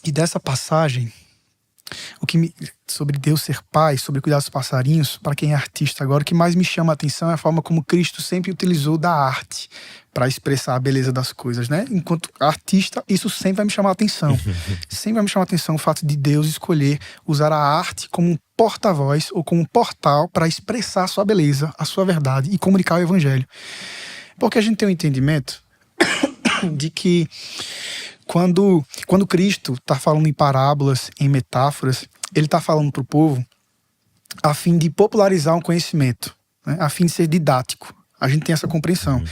E dessa passagem, sobre Deus ser pai, sobre cuidar dos passarinhos, para quem é artista agora, o que mais me chama a atenção é a forma como Cristo sempre utilizou da arte para expressar a beleza das coisas, né? Enquanto artista, isso sempre vai me chamar a atenção. Sempre vai me chamar a atenção o fato de Deus escolher usar a arte como um porta-voz ou como um portal para expressar a sua beleza, a sua verdade e comunicar o evangelho. Porque a gente tem um entendimento de que quando Cristo está falando em parábolas, em metáforas, ele está falando para o povo a fim de popularizar um conhecimento, né? A fim de ser didático. A gente tem essa compreensão.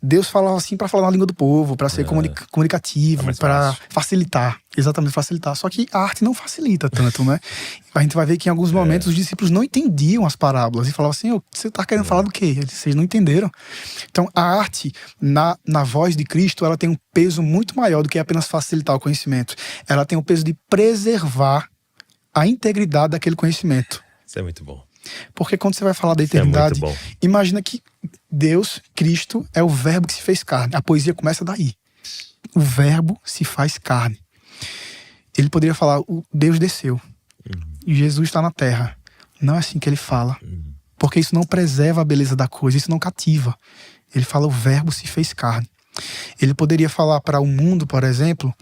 Deus falava assim para falar na língua do povo, para ser comunicativo, para facilitar. Exatamente, facilitar. Só que a arte não facilita tanto, né? A gente vai ver que em alguns momentos os discípulos não entendiam as parábolas e falavam assim: você está querendo falar do quê? Vocês não entenderam. Então a arte, na voz de Cristo, ela tem um peso muito maior do que apenas facilitar o conhecimento. Ela tem o peso de preservar a integridade daquele conhecimento. Isso é muito bom. Porque quando você vai falar da eternidade, imagina que Deus, Cristo, é o verbo que se fez carne. A poesia começa daí. O verbo se faz carne. Ele poderia falar, o Deus desceu. E Jesus está na terra. Não é assim que ele fala. Porque isso não preserva a beleza da coisa, isso não cativa. Ele fala, o verbo se fez carne. Ele poderia falar para o mundo, por exemplo,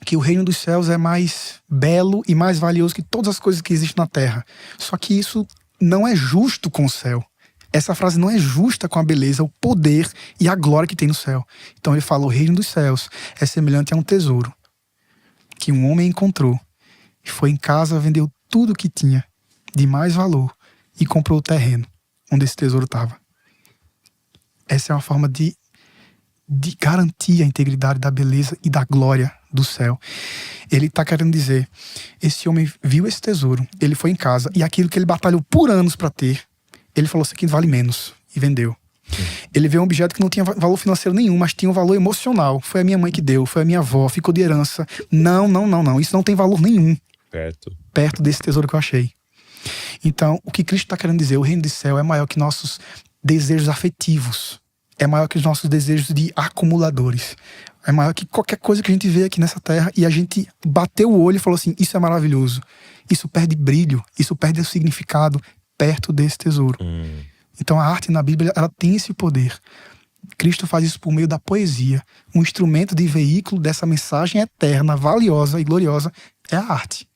que o reino dos céus é mais belo e mais valioso que todas as coisas que existem na terra. Só que isso não é justo com o céu. Essa frase não é justa com a beleza, o poder e a glória que tem no céu. Então ele fala, o reino dos céus é semelhante a um tesouro que um homem encontrou e foi em casa, vendeu tudo que tinha de mais valor e comprou o terreno onde esse tesouro estava. Essa é uma forma de garantir a integridade da beleza e da glória do céu. Ele está querendo dizer, esse homem viu esse tesouro, ele foi em casa e aquilo que ele batalhou por anos para ter, ele falou, isso aqui vale menos, e vendeu. Ele viu um objeto que não tinha valor financeiro nenhum, mas tinha um valor emocional. Foi a minha mãe que deu, foi a minha avó, ficou de herança. Não, isso não tem valor nenhum perto desse tesouro que eu achei. Então, o que Cristo está querendo dizer, o reino do céu é maior que nossos desejos afetivos, é maior que os nossos desejos de acumuladores, é maior que qualquer coisa que a gente vê aqui nessa terra e a gente bateu o olho e falou assim, isso é maravilhoso. Isso perde brilho, isso perde o significado perto desse tesouro. Então a arte na Bíblia, ela tem esse poder. Cristo faz isso por meio da poesia. Um instrumento de veículo dessa mensagem eterna, valiosa e gloriosa é a arte.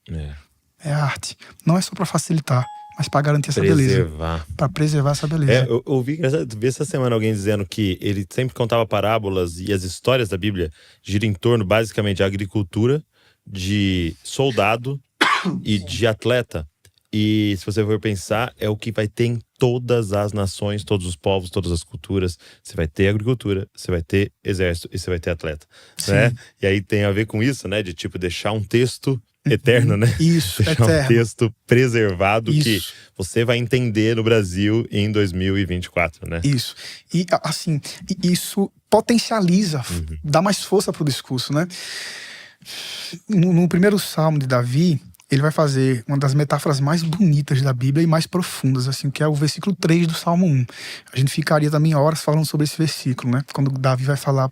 É a arte. Não é só para facilitar, mas para garantir essa beleza. Para preservar essa beleza. Eu ouvi essa semana alguém dizendo que ele sempre contava parábolas e as histórias da Bíblia giram em torno basicamente de agricultura, de soldado e de atleta. E se você for pensar, é o que vai ter em todas as nações, todos os povos, todas as culturas. Você vai ter agricultura, você vai ter exército e você vai ter atleta, né? E aí tem a ver com isso, né? De tipo deixar um texto eterno, né? Isso, deixar eterno. um texto preservado Isso. que você vai entender no Brasil em 2024, né? Isso. E assim, isso potencializa, dá mais força pro discurso, né? No primeiro salmo de Davi, ele vai fazer uma das metáforas mais bonitas da Bíblia e mais profundas, assim, que é o versículo 3 do Salmo 1. A gente ficaria também horas falando sobre esse versículo, né? Quando Davi vai falar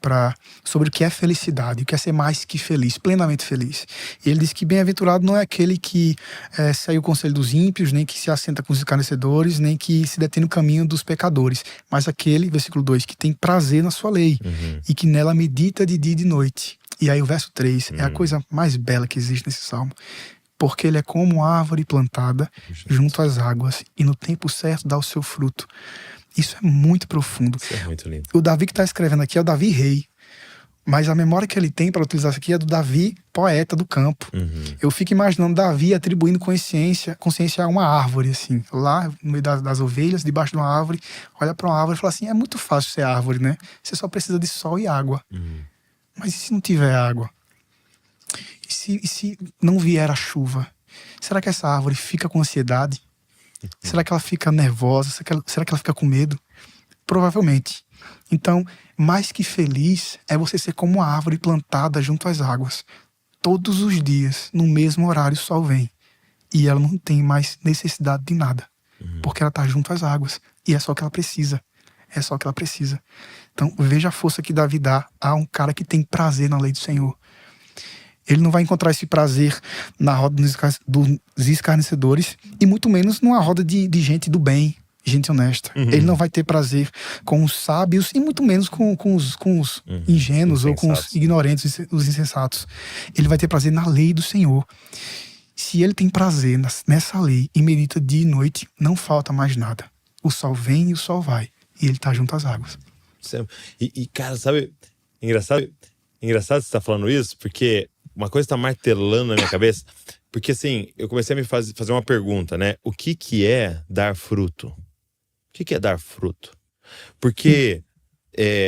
sobre o que é felicidade, o que é ser mais que feliz, plenamente feliz. E ele diz que bem-aventurado não é aquele que segue o conselho dos ímpios, nem que se assenta com os escarnecedores, nem que se detém no caminho dos pecadores, mas aquele, versículo 2, que tem prazer na sua lei e que nela medita de dia e de noite. E aí o verso 3 é a coisa mais bela que existe nesse salmo. Porque ele é como uma árvore plantada junto às águas e no tempo certo dá o seu fruto. Isso é muito profundo. Isso é muito lindo. O Davi que está escrevendo aqui é o Davi rei, mas a memória que ele tem para utilizar isso aqui é do Davi poeta do campo. Eu fico imaginando Davi atribuindo consciência a uma árvore, assim, lá no meio das ovelhas, debaixo de uma árvore, olha para uma árvore e fala assim, é muito fácil ser árvore, né? Você só precisa de sol e água. Mas e se não tiver água? E se não vier a chuva? Será que essa árvore fica com ansiedade? Será que ela fica nervosa? Será que ela fica com medo? Provavelmente. Então, mais que feliz é você ser como uma árvore plantada junto às águas. Todos os dias, no mesmo horário, o sol vem. E ela não tem mais necessidade de nada. Porque ela está junto às águas. E é só o que ela precisa. É só o que ela precisa. Então, veja a força que Davi dá a um cara que tem prazer na lei do Senhor. Ele não vai encontrar esse prazer na roda dos escarnecedores e muito menos numa roda de gente do bem, gente honesta. Ele não vai ter prazer com os sábios e muito menos com os ingênuos ou com os ignorantes, os insensatos. Ele vai ter prazer na lei do Senhor. Se ele tem prazer nessa lei e medita dia e noite, não falta mais nada. O sol vem e o sol vai. E ele tá junto às águas. E cara, sabe, engraçado você tá falando isso, porque uma coisa tá martelando na minha cabeça, porque assim, eu comecei a me fazer uma pergunta, né? O que é dar fruto? O que é dar fruto? Porque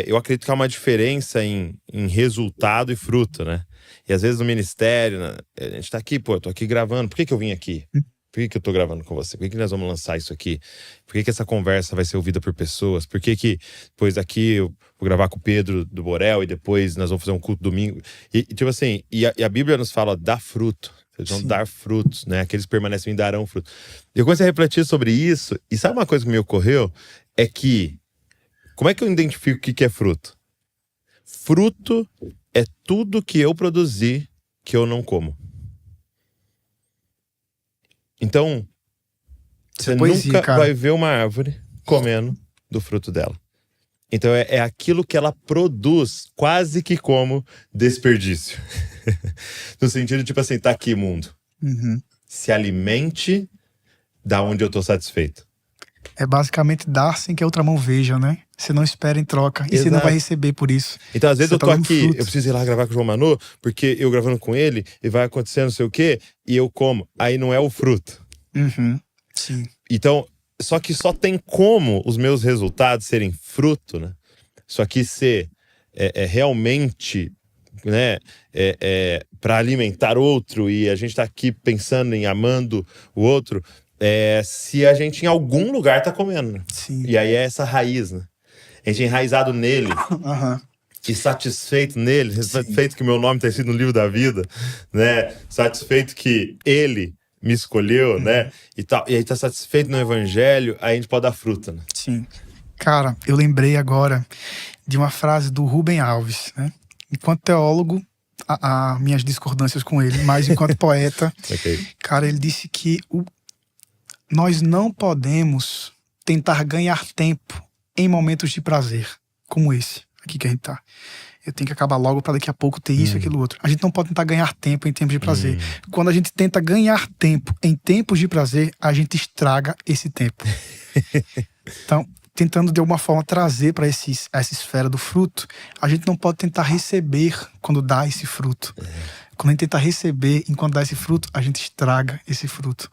eu acredito que há uma diferença em resultado e fruto, né? E às vezes no ministério, né, a gente tá aqui, eu tô aqui gravando, por que eu vim aqui? Por que eu tô gravando com você? Por que nós vamos lançar isso aqui? Por que essa conversa vai ser ouvida por pessoas? Por que depois daqui eu vou gravar com o Pedro do Borel e depois nós vamos fazer um culto domingo? E tipo assim, e a Bíblia nos fala, dá fruto. Vocês vão dar frutos, né? Aqueles que permanecem darão fruto. Eu comecei a refletir sobre isso, e sabe uma coisa que me ocorreu? É que, como é que eu identifico o que é fruto? Fruto é tudo que eu produzi que eu não como. Então, você nunca vai ver uma árvore comendo do fruto dela. Então é aquilo que ela produz quase que como desperdício. No sentido, tipo assim, tá aqui, mundo. Se alimente da onde eu tô satisfeito. É basicamente dar sem que a outra mão veja, né? Você não espera em troca. E você não vai receber por isso. Então, às vezes eu tô aqui, eu preciso ir lá gravar com o João Manu, porque eu gravando com ele, e vai acontecer não sei o quê, e eu como. Aí não é o fruto. Sim. Então, só que só tem como os meus resultados serem fruto, né? Só que ser realmente, né, para alimentar outro, e a gente tá aqui pensando em amando o outro, se a gente em algum lugar tá comendo, né? Sim. E aí é essa raiz, né? A gente é enraizado nele. E satisfeito nele, satisfeito que meu nome tá escrito no livro da vida, né? Satisfeito que ele me escolheu, né? E tal. E aí tá satisfeito no evangelho, aí a gente pode dar fruta, né? Sim. Cara, eu lembrei agora de uma frase do Rubem Alves, né? Enquanto teólogo, há minhas discordâncias com ele, mas enquanto poeta, cara, ele disse que nós não podemos tentar ganhar tempo em momentos de prazer, como esse aqui que a gente tá. Eu tenho que acabar logo para daqui a pouco ter isso e aquilo outro. A gente não pode tentar ganhar tempo em tempos de prazer. Quando a gente tenta ganhar tempo em tempos de prazer, a gente estraga esse tempo. Então, tentando de alguma forma trazer para essa esfera do fruto, a gente não pode tentar receber quando dá esse fruto. Quando a gente tenta receber enquanto dá esse fruto, a gente estraga esse fruto.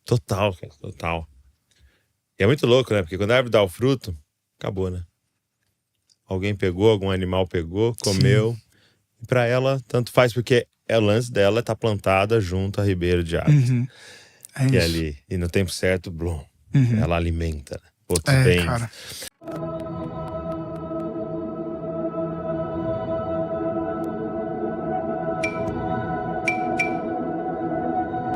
Total, cara, total. E é muito louco, né? Porque quando a árvore dá o fruto, acabou, né? Alguém pegou, algum animal pegou, comeu. Sim. E pra ela, tanto faz, porque o lance dela tá plantada junto à ribeira de águas. É e isso. ali, e no tempo certo, ela alimenta. Outros bens. Cara.